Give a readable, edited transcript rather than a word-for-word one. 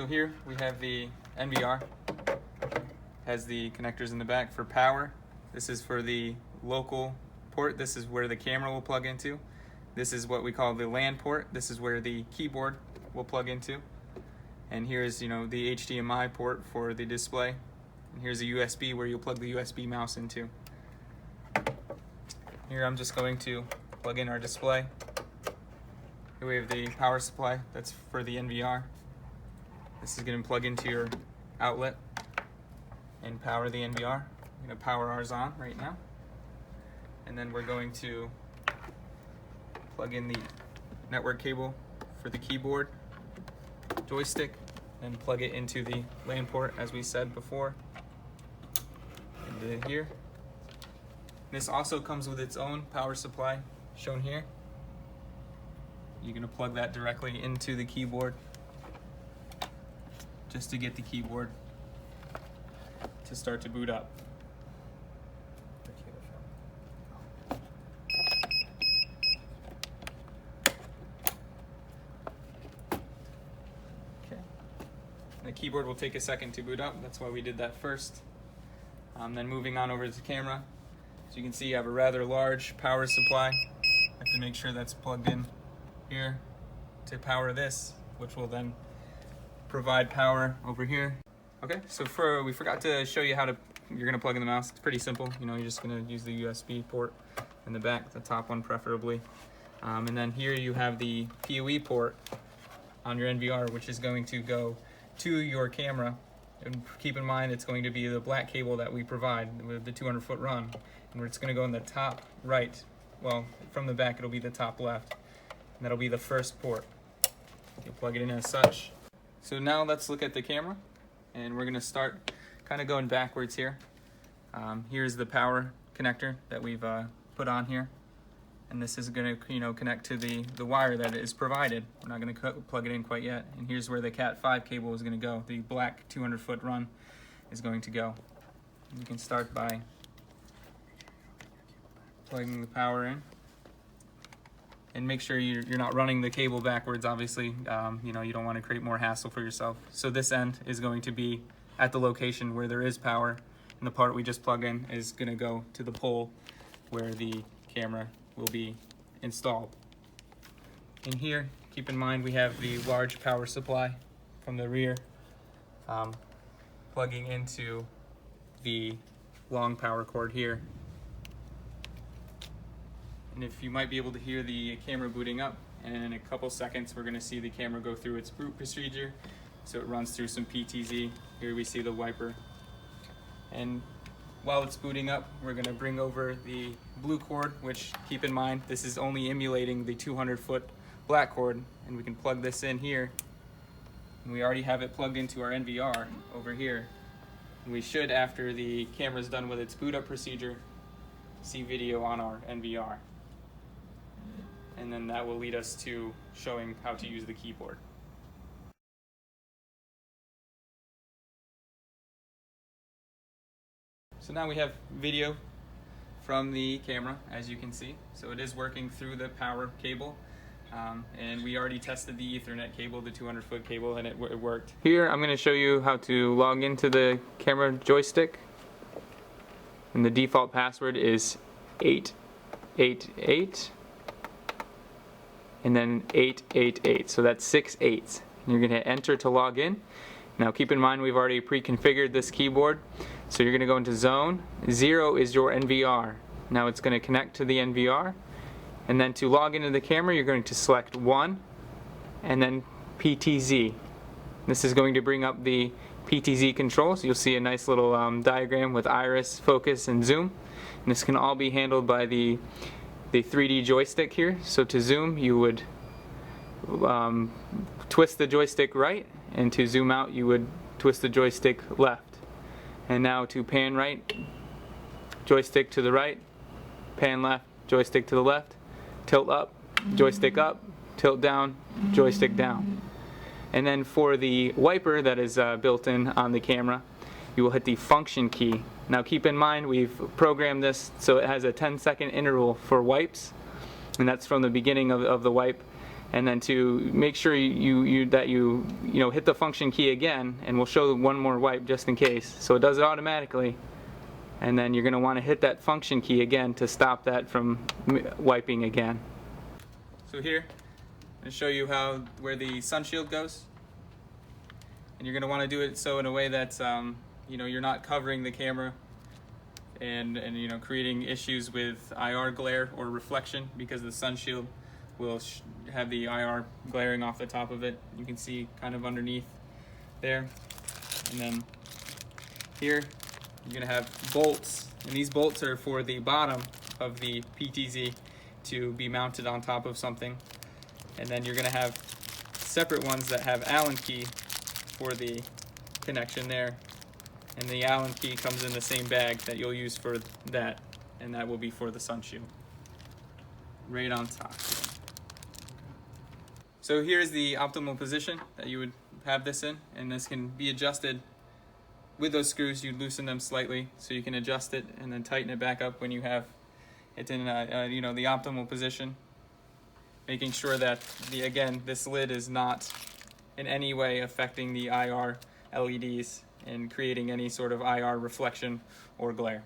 So here we have the NVR. Has the connectors in the back for power. This is for the local port. This is where the camera will plug into. This is what we call the LAN port. This is where the keyboard will plug into. And here's, the HDMI port for the display. And here's a USB where you'll plug the USB mouse into. Here I'm just going to plug in our display. Here we have the power supply. That's for the NVR. This is going to plug into your outlet and power the NVR. I'm going to power ours on right now. And then we're going to plug in the network cable for the keyboard, joystick, and plug it into the LAN port as we said before. Into here. This also comes with its own power supply shown here. You're going to plug that directly into the keyboard just to get the keyboard to start to boot up. Okay. The keyboard will take a second to boot up. That's why we did that first. Then moving on over to the camera. So you can see you have a rather large power supply. I have to make sure that's plugged in here to power this, which will then provide power over here. Okay, so we forgot to show you how you're gonna plug in the mouse. It's pretty simple. You're just gonna use the USB port in the back, the top one preferably. And then here you have the PoE port on your NVR, which is going to go to your camera. And keep in mind, it's going to be the black cable that we provide with the 200-foot run. And it's gonna go in the top right. Well, from the back, it'll be the top left. And that'll be the first port. You'll plug it in as such. So now let's look at the camera. And we're gonna start kind of going backwards here. Here's the power connector that we've put on here. And this is gonna connect to the wire that is provided. We're not gonna plug it in quite yet. And here's where the Cat5 cable is gonna go. The black 200-foot run is going to go. You can start by plugging the power in. And make sure you're not running the cable backwards, obviously. You don't want to create more hassle for yourself. So this end is going to be at the location where there is power, and the part we just plug in is going to go to the pole where the camera will be installed. In here, keep in mind we have the large power supply from the rear plugging into the long power cord here. And if you might be able to hear the camera booting up, and in a couple seconds we're going to see the camera go through its boot procedure. So it runs through some PTZ. Here we see the wiper. And while it's booting up, we're going to bring over the blue cord, which, keep in mind, this is only emulating the 200-foot black cord. And we can plug this in here. And we already have it plugged into our NVR over here. And we should, after the camera's done with its boot up procedure, see video on our NVR. And then that will lead us to showing how to use the keyboard. So now we have video from the camera, as you can see. So it is working through the power cable. And we already tested the Ethernet cable, the 200-foot cable, and it worked. Here I'm going to show you how to log into the camera joystick. And the default password is 888. And then 888, so that's 6 8s. And you're going to enter to log in. Now keep in mind we've already pre-configured this keyboard, so you're going to go into zone. 0 is your NVR. Now it's going to connect to the NVR, and then to log into the camera you're going to select 1 and then PTZ. This is going to bring up the PTZ controls. You'll see a nice little diagram with iris, focus, and zoom. And this can all be handled by the 3D joystick here. So to zoom, you would twist the joystick right, and to zoom out, you would twist the joystick left. And now to pan right, joystick to the right, pan left, joystick to the left, tilt up, joystick up, tilt down, joystick down. And then for the wiper that is built in on the camera, you will hit the function key. Now keep in mind we've programmed this so it has a 10-second interval for wipes, and that's from the beginning of the wipe and then to make sure you hit the function key again, and we'll show one more wipe just in case. So it does it automatically, and then you're going to want to hit that function key again to stop that from wiping again. So here, I'm going to show you where the Sunshield goes, and you're going to want to do it so in a way that's you're not covering the camera and creating issues with IR glare or reflection, because the Sunshield will have the IR glaring off the top of it. You can see kind of underneath there. And then here you're going to have bolts, and these bolts are for the bottom of the PTZ to be mounted on top of something. And then you're going to have separate ones that have Allen key for the connection there. And the Allen key comes in the same bag that you'll use for that, and that will be for the Sunshield. Right on top. So here's the optimal position that you would have this in, and this can be adjusted with those screws. You loosen them slightly so you can adjust it and then tighten it back up when you have it in the optimal position, making sure that this lid is not in any way affecting the IR LEDs and creating any sort of IR reflection or glare.